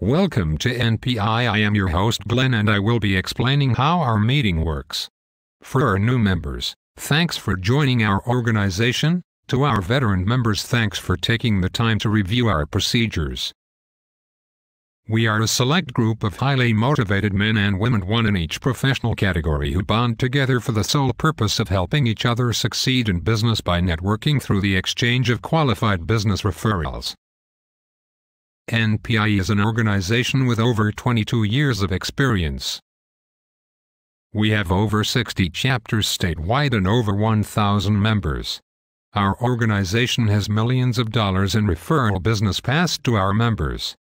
Welcome to NPI. I am your host Glenn and I will be explaining how our meeting works. For our new members, thanks for joining our organization. To our veteran members, thanks for taking the time to review our procedures. We are a select group of highly motivated men and women, one in each professional category, who bond together for the sole purpose of helping each other succeed in business by networking through the exchange of qualified business referrals. NPI is an organization with over 22 years of experience. We have over 60 chapters statewide and over 1,000 members. Our organization has millions of dollars in referral business passed to our members.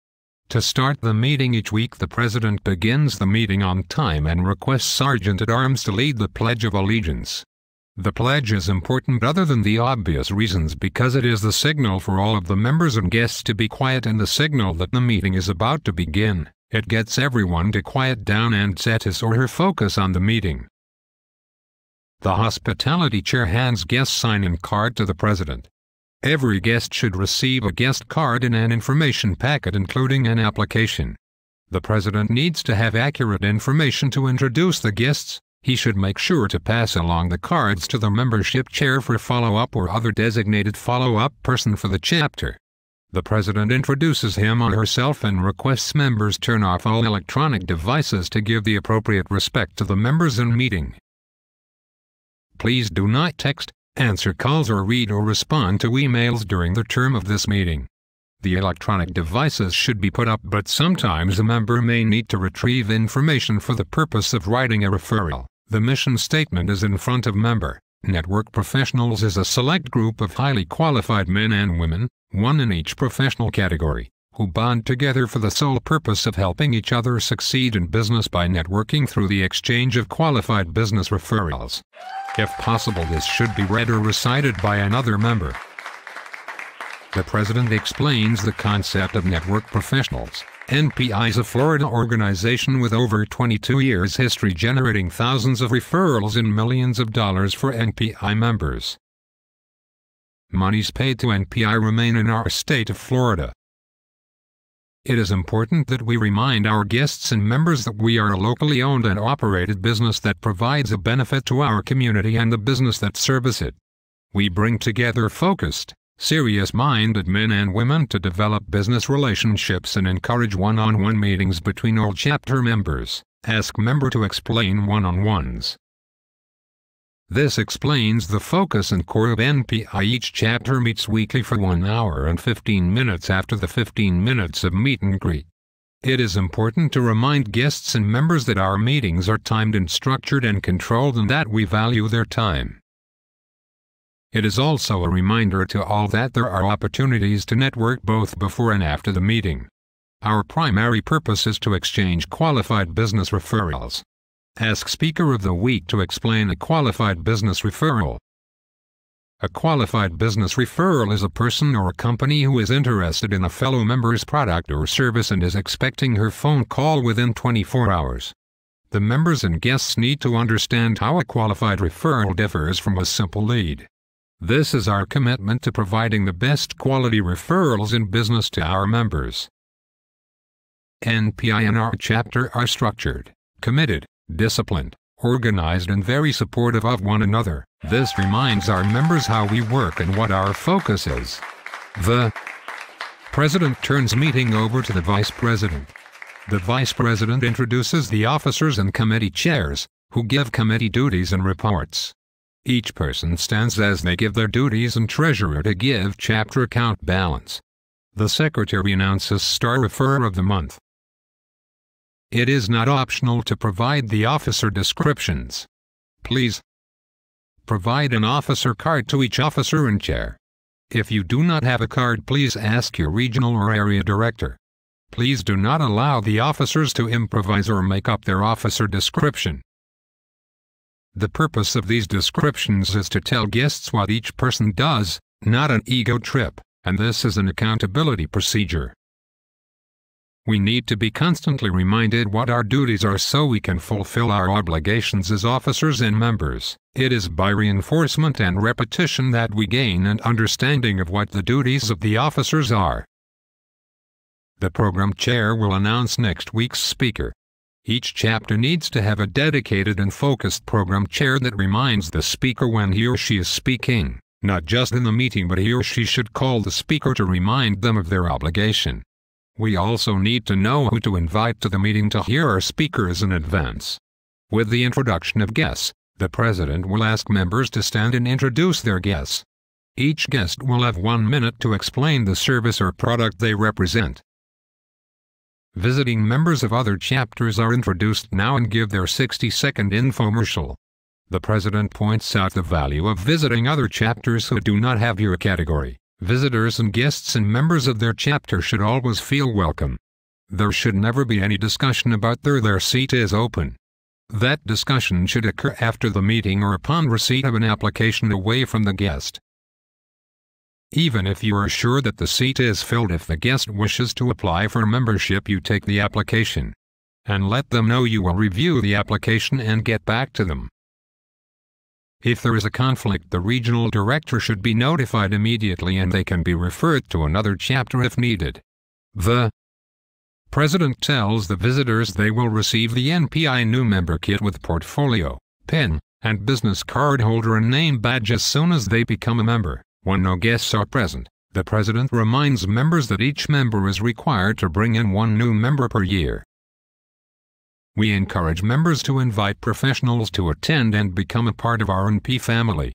To start the meeting each week, the President begins the meeting on time and requests Sergeant-at-Arms to lead the Pledge of Allegiance. The pledge is important other than the obvious reasons because it is the signal for all of the members and guests to be quiet and the signal that the meeting is about to begin. It gets everyone to quiet down and set his or her focus on the meeting. The hospitality chair hands guest sign-in card to the President. Every guest should receive a guest card and an information packet including an application. The President needs to have accurate information to introduce the guests. He should make sure to pass along the cards to the membership chair for follow-up or other designated follow-up person for the chapter. The President introduces him or herself and requests members turn off all electronic devices to give the appropriate respect to the members in meeting. Please do not text, answer calls or read or respond to emails during the term of this meeting. The electronic devices should be put up, but sometimes a member may need to retrieve information for the purpose of writing a referral. The mission statement is in front of member. Network Professionals is a select group of highly qualified men and women, one in each professional category, who bond together for the sole purpose of helping each other succeed in business by networking through the exchange of qualified business referrals. If possible, this should be read or recited by another member. The President explains the concept of network professionals. NPI is a Florida organization with over 22 years history, generating thousands of referrals and millions of dollars for NPI members. Monies paid to NPI remain in our state of Florida. It is important that we remind our guests and members that we are a locally owned and operated business that provides a benefit to our community and the business that serves it. We bring together focused, serious-minded men and women to develop business relationships and encourage one-on-one meetings between all chapter members. Ask member to explain one-on-ones. This explains the focus and core of NPI. Each chapter meets weekly for 1 hour and 15 minutes after the 15 minutes of meet and greet. It is important to remind guests and members that our meetings are timed and structured and controlled and that we value their time. It is also a reminder to all that there are opportunities to network both before and after the meeting. Our primary purpose is to exchange qualified business referrals. Ask Speaker of the Week to explain a qualified business referral. A qualified business referral is a person or a company who is interested in a fellow member's product or service and is expecting her phone call within 24 hours. The members and guests need to understand how a qualified referral differs from a simple lead. This is our commitment to providing the best quality referrals in business to our members. NPI and our chapter are structured, committed, disciplined, organized and very supportive of one another. This reminds our members how we work and what our focus is. The President turns meeting over to the Vice President. The Vice President introduces the officers and committee chairs, who give committee duties and reports. Each person stands as they give their duties and treasurer to give chapter account balance. The Secretary announces Star Referrer of the Month. It is not optional to provide the officer descriptions. Please provide an officer card to each officer and chair. If you do not have a card, please ask your regional or area director. Please do not allow the officers to improvise or make up their officer description. The purpose of these descriptions is to tell guests what each person does, not an ego trip, and this is an accountability procedure. We need to be constantly reminded what our duties are so we can fulfill our obligations as officers and members. It is by reinforcement and repetition that we gain an understanding of what the duties of the officers are. The program chair will announce next week's speaker. Each chapter needs to have a dedicated and focused program chair that reminds the speaker when he or she is speaking, not just in the meeting, but he or she should call the speaker to remind them of their obligation. We also need to know who to invite to the meeting to hear our speakers in advance. With the introduction of guests, the president will ask members to stand and introduce their guests. Each guest will have 1 minute to explain the service or product they represent. Visiting members of other chapters are introduced now and give their 60-second infomercial. The president points out the value of visiting other chapters who do not have your category. Visitors and guests and members of their chapter should always feel welcome. There should never be any discussion about whether their seat is open. That discussion should occur after the meeting or upon receipt of an application away from the guest. Even if you are sure that the seat is filled, if the guest wishes to apply for membership, you take the application and let them know you will review the application and get back to them. If there is a conflict, the regional director should be notified immediately and they can be referred to another chapter if needed. The president tells the visitors they will receive the NPI new member kit with portfolio, pin, and business card holder and name badge as soon as they become a member. When no guests are present, the president reminds members that each member is required to bring in 1 new member per year. We encourage members to invite professionals to attend and become a part of our NPI family.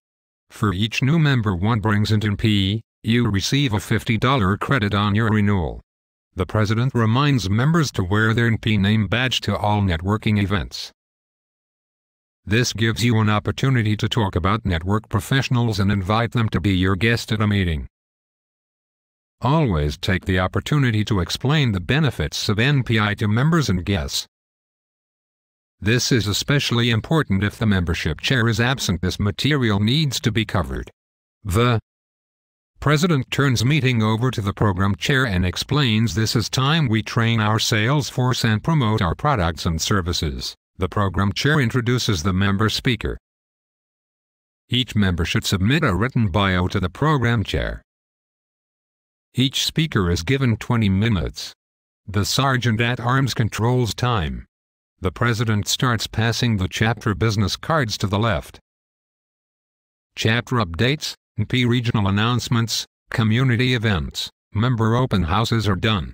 For each new member one brings into NPI, you receive a $50 credit on your renewal. The president reminds members to wear their NPI name badge to all networking events. This gives you an opportunity to talk about network professionals and invite them to be your guest at a meeting. Always take the opportunity to explain the benefits of NPI to members and guests. This is especially important if the membership chair is absent. This material needs to be covered. The president turns meeting over to the program chair and explains this is time we train our sales force and promote our products and services. The program chair introduces the member speaker. Each member should submit a written bio to the program chair. Each speaker is given 20 minutes. The sergeant-at-arms controls time. The president starts passing the chapter business cards to the left. Chapter updates, NPI regional announcements, community events, member open houses are done.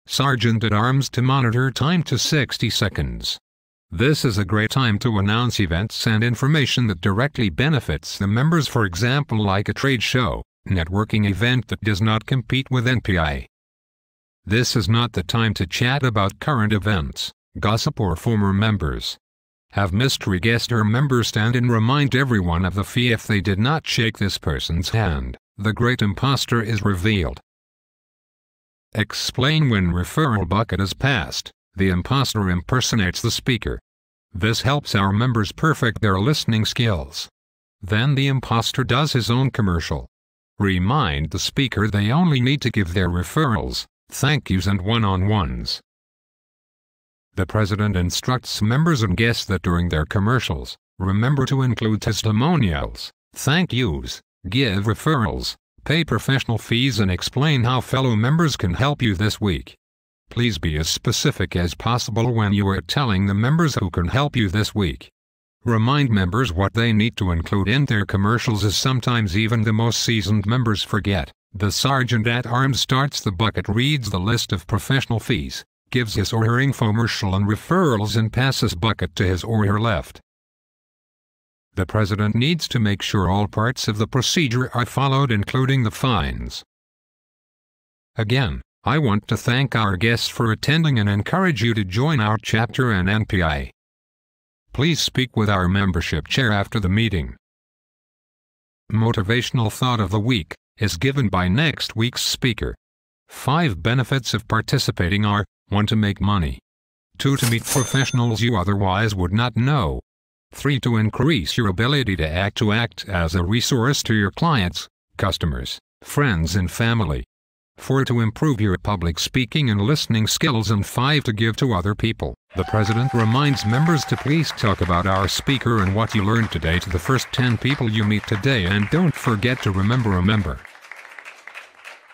Sergeant-at-arms to monitor time to 60 seconds. This is a great time to announce events and information that directly benefits the members, for example like a trade show, networking event that does not compete with NPI. This is not the time to chat about current events, gossip or former members. Have mystery guest or member stand and remind everyone of the fee if they did not shake this person's hand. The great imposter is revealed. Explain when referral bucket is passed. The imposter impersonates the speaker. This helps our members perfect their listening skills. Then the imposter does his own commercial. Remind the speaker they only need to give their referrals, thank yous and one-on-ones. The president instructs members and guests that during their commercials, remember to include testimonials, thank yous, give referrals, pay professional fees and explain how fellow members can help you this week. Please be as specific as possible when you are telling the members who can help you this week. Remind members what they need to include in their commercials, as sometimes even the most seasoned members forget. The sergeant-at-arms starts the bucket, reads the list of professional fees, gives his or her infomercial and referrals and passes bucket to his or her left. The president needs to make sure all parts of the procedure are followed, including the fines. Again, I want to thank our guests for attending and encourage you to join our chapter and NPI. Please speak with our membership chair after the meeting. Motivational thought of the week is given by next week's speaker. 5 benefits of participating are: 1. To make money. 2. To meet professionals you otherwise would not know. 3. To increase your ability to act as a resource to your clients, customers, friends and family. 4. To improve your public speaking and listening skills. And 5. To give to other people. The president reminds members to please talk about our speaker and what you learned today to the first 10 people you meet today, and don't forget to remember a member.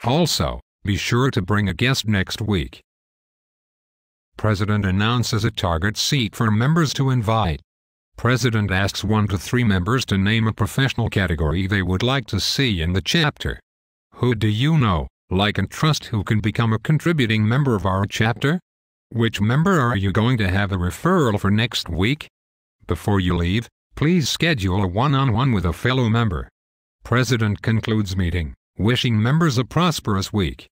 Also, be sure to bring a guest next week. President announces a target seat for members to invite. President asks 1 to 3 members to name a professional category they would like to see in the chapter. Who do you know, like and trust who can become a contributing member of our chapter? Which member are you going to have a referral for next week? Before you leave, please schedule a one-on-one with a fellow member. President concludes meeting, wishing members a prosperous week.